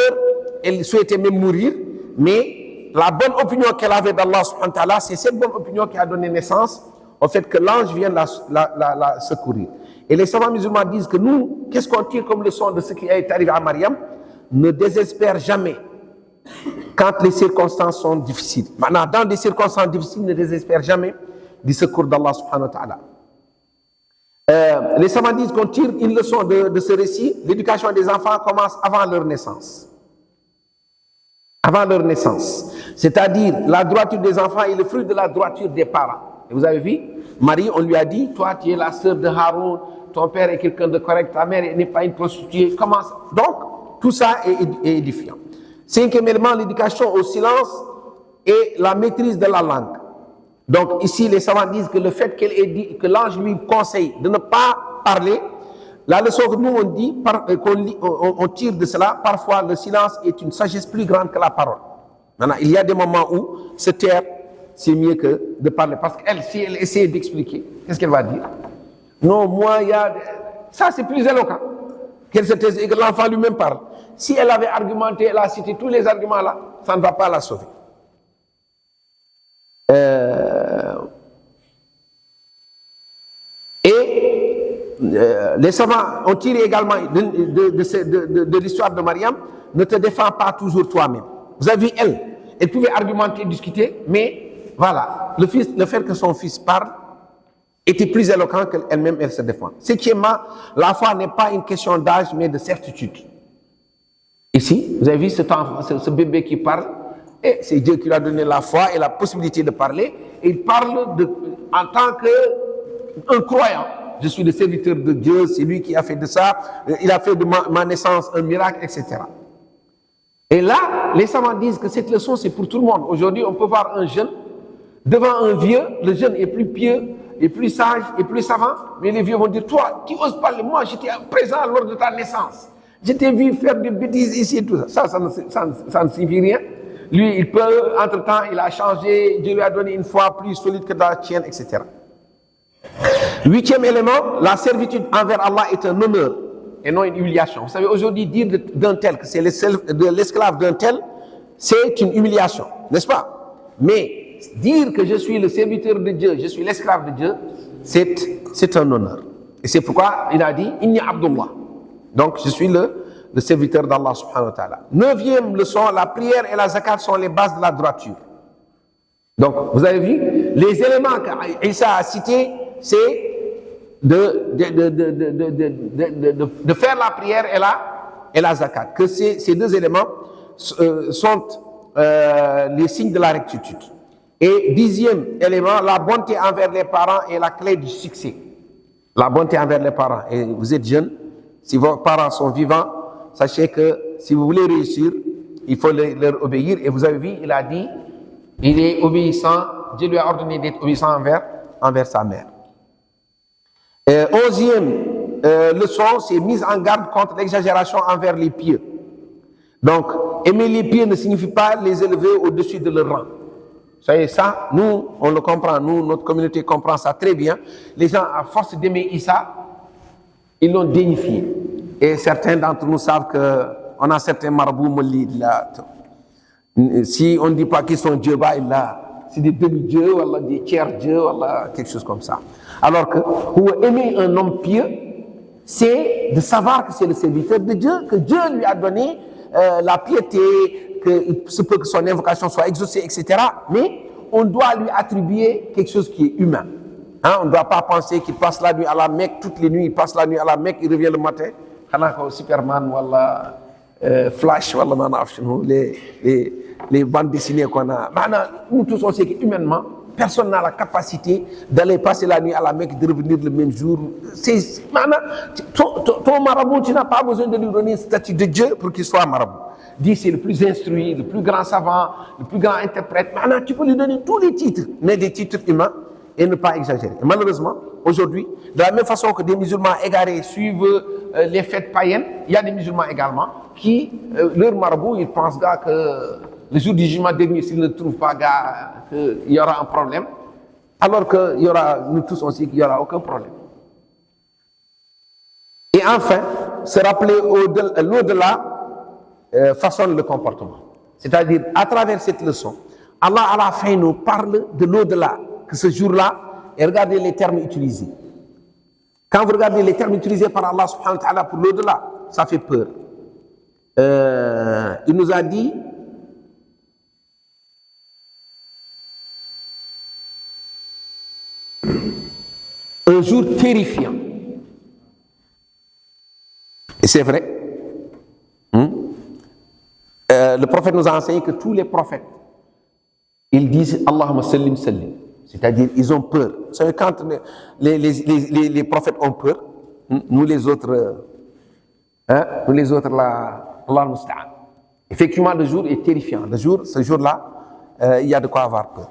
elle souhaitait même mourir, mais la bonne opinion qu'elle avait d'Allah subhanahu wa ta'ala, c'est cette bonne opinion qui a donné naissance au fait que l'ange vienne la secourir. Et les savants musulmans disent que nous, qu'est-ce qu'on tire comme leçon de ce qui est arrivé à Mariam? Ne désespère jamais quand les circonstances sont difficiles. Maintenant, dans des circonstances difficiles, ne désespère jamais du secours d'Allah subhanahu wa ta'ala. Les savants disent qu'on tire une leçon de ce récit. L'éducation des enfants commence avant leur naissance. Avant leur naissance. C'est-à-dire, la droiture des enfants est le fruit de la droiture des parents. Et vous avez vu, Marie, on lui a dit, toi tu es la sœur de Haroun, ton père est quelqu'un de correct, ta mère n'est pas une prostituée. Comment ça? Donc, tout ça est édifiant. Cinquième élément, l'éducation au silence et la maîtrise de la langue. Donc ici, les savants disent que le fait qu'elle ait dit, que l'ange lui conseille de ne pas parler, la leçon que nous on dit, on tire de cela, parfois le silence est une sagesse plus grande que la parole. Maintenant, il y a des moments où se taire, c'est mieux que de parler. Parce qu'elle, si elle essaie d'expliquer, qu'est-ce qu'elle va dire? Non, moi, il y a... Ça, c'est plus éloquent. Qu'elle se taise et que l'enfant lui-même parle. Si elle avait argumenté, elle a cité tous les arguments là, ça ne va pas la sauver. Les savants ont tiré également de l'histoire de Mariam, ne te défends pas toujours toi-même. Vous avez vu, elle pouvait argumenter, discuter, mais voilà, le fait que son fils parle était plus éloquent qu'elle-même, elle se défend. Septièmement, la foi n'est pas une question d'âge, mais de certitude. Ici, vous avez vu ce bébé qui parle, et c'est Dieu qui lui a donné la foi et la possibilité de parler. Et il parle en tant qu'un croyant. Je suis le serviteur de Dieu, c'est lui qui a fait de ça, il a fait de ma naissance un miracle, etc. Et là, les savants disent que cette leçon, c'est pour tout le monde. Aujourd'hui, on peut voir un jeune devant un vieux, le jeune est plus pieux, est plus sage, est plus savant, mais les vieux vont dire, toi, tu oses parler, moi, j'étais présent lors de ta naissance. Je t'ai vu faire des bêtises ici et tout ça. Ça ne signifie rien. Lui, il peut, entre-temps, il a changé, Dieu lui a donné une foi plus solide que la tienne, etc. Huitième élément, la servitude envers Allah est un honneur et non une humiliation. Vous savez, aujourd'hui, dire d'un tel que c'est l'esclave d'un tel, c'est une humiliation, n'est-ce pas? Mais dire que je suis le serviteur de Dieu, je suis l'esclave de Dieu, c'est un honneur. Et c'est pourquoi il a dit, Inni Abdullah. Donc, je suis le serviteur d'Allah subhanahu wa ta'ala. Neuvième leçon, la prière et la zakat sont les bases de la droiture. Donc, vous avez vu, les éléments qu'Issa a cités, c'est de faire la prière et la zakat. Que ces deux éléments sont les signes de la rectitude. Et dixième élément, la bonté envers les parents est la clé du succès. La bonté envers les parents. Et vous êtes jeune, si vos parents sont vivants, sachez que si vous voulez réussir, il faut leur obéir. Et vous avez vu, il a dit, il est obéissant, Dieu lui a ordonné d'être obéissant envers sa mère. Onzième leçon, c'est mise en garde contre l'exagération envers les pieux. Donc, aimer les pieux ne signifie pas les élever au-dessus de leur rang. Vous savez, ça, nous, on le comprend, nous, notre communauté comprend ça très bien. Les gens, à force d'aimer Issa, ils l'ont dénifié. Et certains d'entre nous savent qu'on a certains marabouts molides là. Si on ne dit pas qu'ils sont Dieu, bah, c'est des demi-dieux, voilà, des tiers-dieux, voilà, quelque chose comme ça. Alors que pour aimer un homme pieux, c'est de savoir que c'est le serviteur de Dieu, que Dieu lui a donné la piété, qu'il se peut que son invocation soit exaucée, etc. Mais on doit lui attribuer quelque chose qui est humain. Hein, on ne doit pas penser qu'il passe la nuit à la Mecque, toutes les nuits, il passe la nuit à la Mecque, il revient le matin. Superman, voilà, Flash, voilà, les bandes dessinées qu'on a. Maintenant, nous tous, on sait qu'humainement, personne n'a la capacité d'aller passer la nuit à la Mecque, de revenir le même jour. Ton marabout, tu n'as pas besoin de lui donner le statut de Dieu pour qu'il soit marabout. Dis, c'est le plus instruit, le plus grand savant, le plus grand interprète. Maintenant, tu peux lui donner tous les titres, mais des titres humains et ne pas exagérer. Et malheureusement, aujourd'hui, de la même façon que des musulmans égarés suivent les fêtes païennes, il y a des musulmans également qui, leur marabout, ils pensent que le jour du jugement dernier, s'ils ne trouvent pas, qu'il y aura un problème, alors que nous tous on sait qu'il n'y aura aucun problème. Et enfin, se rappeler l'au-delà façonne le comportement. C'est-à-dire, à travers cette leçon, Allah à la fin nous parle de l'au-delà, que ce jour-là, et regardez les termes utilisés. Quand vous regardez les termes utilisés par Allah subhanahu wa ta'ala pour l'au-delà, ça fait peur. Il nous a dit, un jour terrifiant. Et c'est vrai. Le prophète nous a enseigné que tous les prophètes, ils disent Allahumma sallim sallim. C'est-à-dire, ils ont peur. Vous savez, quand les prophètes ont peur, nous les autres, là, Allah musta'an. Effectivement, le jour est terrifiant. Ce jour-là, il y a de quoi avoir peur.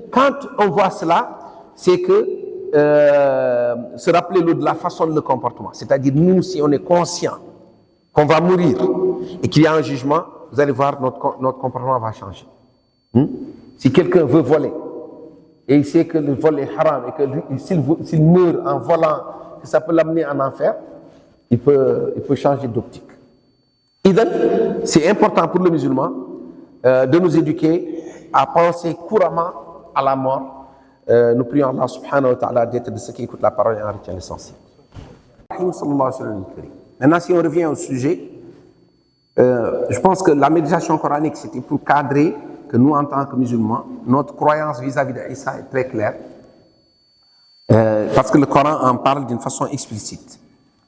Quand on voit cela, c'est que se rappeler de la façon de le comportement. C'est-à-dire, nous, si on est conscient qu'on va mourir et qu'il y a un jugement, vous allez voir, notre comportement va changer. Si quelqu'un veut voler et il sait que le vol est haram et que s'il meurt en volant, que ça peut l'amener en enfer, il peut changer d'optique. C'est important pour le musulman de nous éduquer à penser couramment à la mort. Nous prions Allah subhanahu wa ta'ala d'être de ceux qui écoutent la parole et en retiennent l'essentiel. Maintenant, si on revient au sujet, je pense que la méditation coranique, c'était pour cadrer que nous, en tant que musulmans, notre croyance vis-à-vis d'Issa est très claire. Parce que le Coran en parle d'une façon explicite.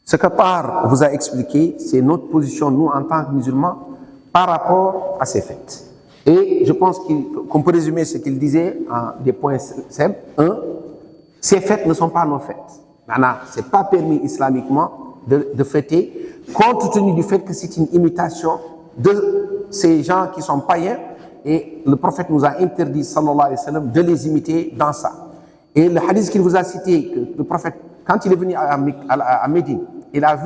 Ce que Par vous a expliqué, c'est notre position, nous, en tant que musulmans, par rapport à ces fêtes. Et je pense qu'on peut résumer ce qu'il disait en des points simples. Ces fêtes ne sont pas nos fêtes. Maintenant, ce n'est pas permis islamiquement de fêter, compte tenu du fait que c'est une imitation de ces gens qui sont païens. Et le prophète nous a interdit, sallallahu alayhi wa sallam, de les imiter dans ça. Et le hadith qu'il vous a cité, que le prophète, quand il est venu à Médine, il a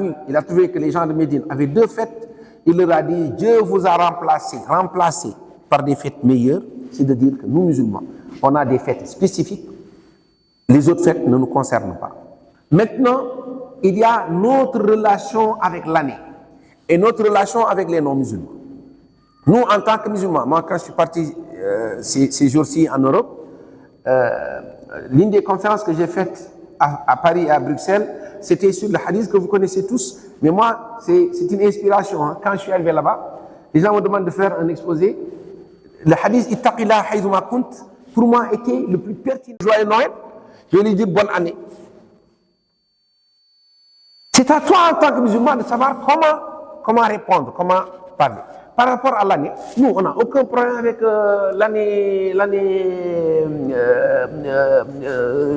trouvé que les gens de Médine avaient deux fêtes. Il leur a dit, Dieu vous a remplacé par des fêtes meilleures, c'est de dire que nous, musulmans, on a des fêtes spécifiques, les autres fêtes ne nous concernent pas. Maintenant, il y a notre relation avec l'année et notre relation avec les non-musulmans. Nous, en tant que musulmans, moi, quand je suis parti ces jours-ci en Europe, l'une des conférences que j'ai faites à Paris et à Bruxelles, c'était sur le hadith que vous connaissez tous. Mais moi, c'est une inspiration. Hein. Quand je suis arrivé là-bas, les gens me demandent de faire un exposé. Le hadith « Ittaqillah haythuma kunt » pour moi était le plus pertinent. Joyeux Noël, je vais lui dire bonne année. C'est à toi en tant que musulman de savoir comment répondre, comment parler. Par rapport à l'année, nous, on n'a aucun problème avec l'année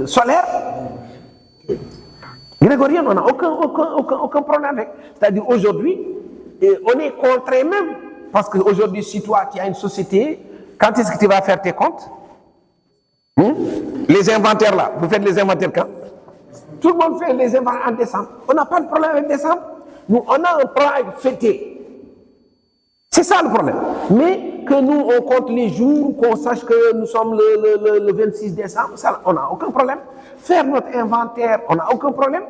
solaire. Grégorien, on n'a aucun problème avec. C'est-à-dire aujourd'hui, on est contraint même, parce qu'aujourd'hui, si toi, tu as une société, quand est-ce que tu vas faire tes comptes? Les inventaires là, vous faites les inventaires quand? Tout le monde fait les inventaires en décembre. On n'a pas de problème avec décembre. Nous, on a un problème avec fêter. C'est ça le problème. Mais que nous, on compte les jours, qu'on sache que nous sommes le 26 décembre, ça, on n'a aucun problème. Faire notre inventaire, on n'a aucun problème.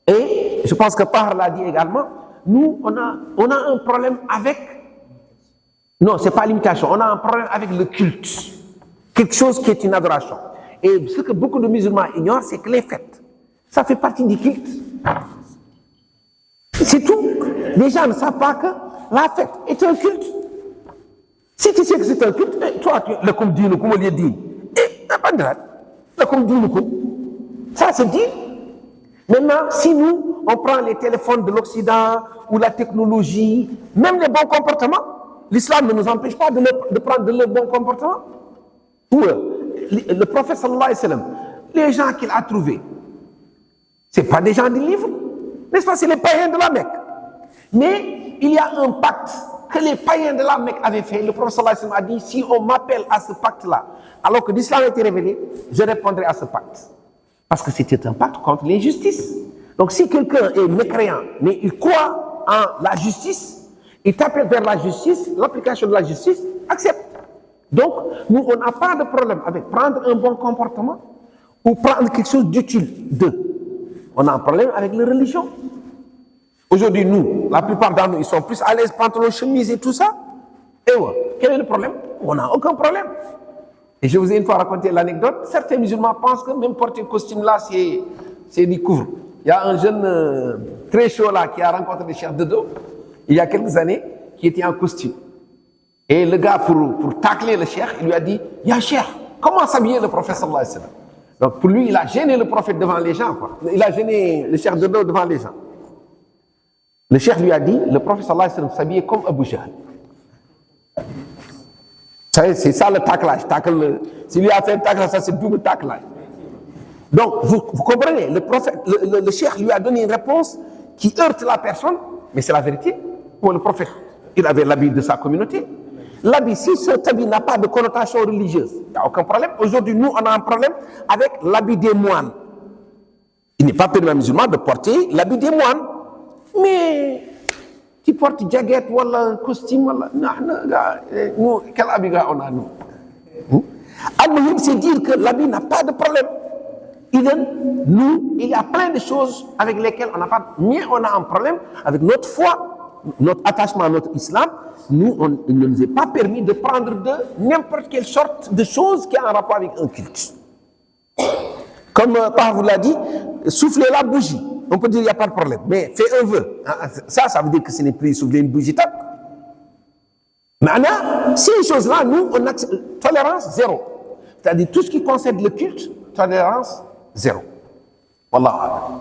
Et je pense que Tahar l'a dit également, nous, on a un problème avec... Non, ce n'est pas l'imitation, on a un problème avec le culte. Quelque chose qui est une adoration. Et ce que beaucoup de musulmans ignorent, c'est que les fêtes, ça fait partie du culte. C'est tout. Les gens ne savent pas que la fête est un culte. Si tu sais que c'est un culte, toi, le comme dit, le comme on dit, pas de le comme dit, le comme. Ça, c'est dit. Maintenant, si nous, on prend les téléphones de l'Occident ou la technologie, même les bons comportements, l'islam ne nous empêche pas de prendre de leurs bons comportements. Ou le prophète sallallahu alayhi wa sallam, les gens qu'il a trouvés, ce n'est pas des gens du livre, n'est-ce pas, c'est les païens de la Mecque. Mais il y a un pacte que les païens de la Mecque avaient fait. Le prophète sallallahu alayhi wa sallam a dit, si on m'appelle à ce pacte-là, alors que l'islam a été révélé, je répondrai à ce pacte. Parce que c'était un pacte contre l'injustice. Donc si quelqu'un est mécréant, mais il croit en la justice, il t'appelle vers la justice, l'application de la justice, accepte. Donc, nous, on n'a pas de problème avec prendre un bon comportement ou prendre quelque chose d'utile d'eux. On a un problème avec les religions. Aujourd'hui, nous, la plupart d'entre nous, ils sont plus à l'aise, pantalon, chemise et tout ça. Et ouais, quel est le problème? On n'a aucun problème. Et je vous ai une fois raconté l'anecdote. Certains musulmans pensent que même porter un costume là, c'est du couvre. Il y a un jeune très chaud là qui a rencontré le cheikh Dodo il y a quelques années, qui était en costume. Et le gars, pour tacler le cheikh, il lui a dit, « Ya cheikh, comment s'habiller le prophète sallallahu alayhi wa sallam ?» Donc pour lui, il a gêné le prophète devant les gens, quoi. Il a gêné le cheikh Dodo devant les gens. Le cheikh lui a dit, le prophète sallallahu alayhi wa sallam s'habillait comme Abu Jahl. C'est ça le taclage. S'il lui a fait un taclage, ça c'est double taclage. Donc, vous comprenez, le cheikh lui a donné une réponse qui heurte la personne, mais c'est la vérité. Pour le prophète, il avait l'habit de sa communauté. L'habit, si cet habit n'a pas de connotation religieuse, il n'y a aucun problème. Aujourd'hui, nous, on a un problème avec l'habit des moines. Il n'est pas permis aux musulmans de porter l'habit des moines. Mais tu portes jaguette ou un costume, nous, quel habit on a nous? Al-Muhim, c'est dire que l'habit n'a pas de problème. Nous, il y a plein de choses avec lesquelles on n'a pas, mais on a un problème avec notre foi, notre attachement à notre islam. Nous, il ne nous est pas permis de prendre de n'importe quelle sorte de choses qui a un rapport avec un culte. Comme Tahar vous l'a dit, souffler la bougie. On peut dire qu'il n'y a pas de problème, mais fais un vœu. Ça veut dire que ce n'est plus souffler une bougie. Maintenant, ces choses-là, nous, on a tolérance zéro. C'est-à-dire tout ce qui concerne le culte, tolérance zéro. Wallahu a'lam.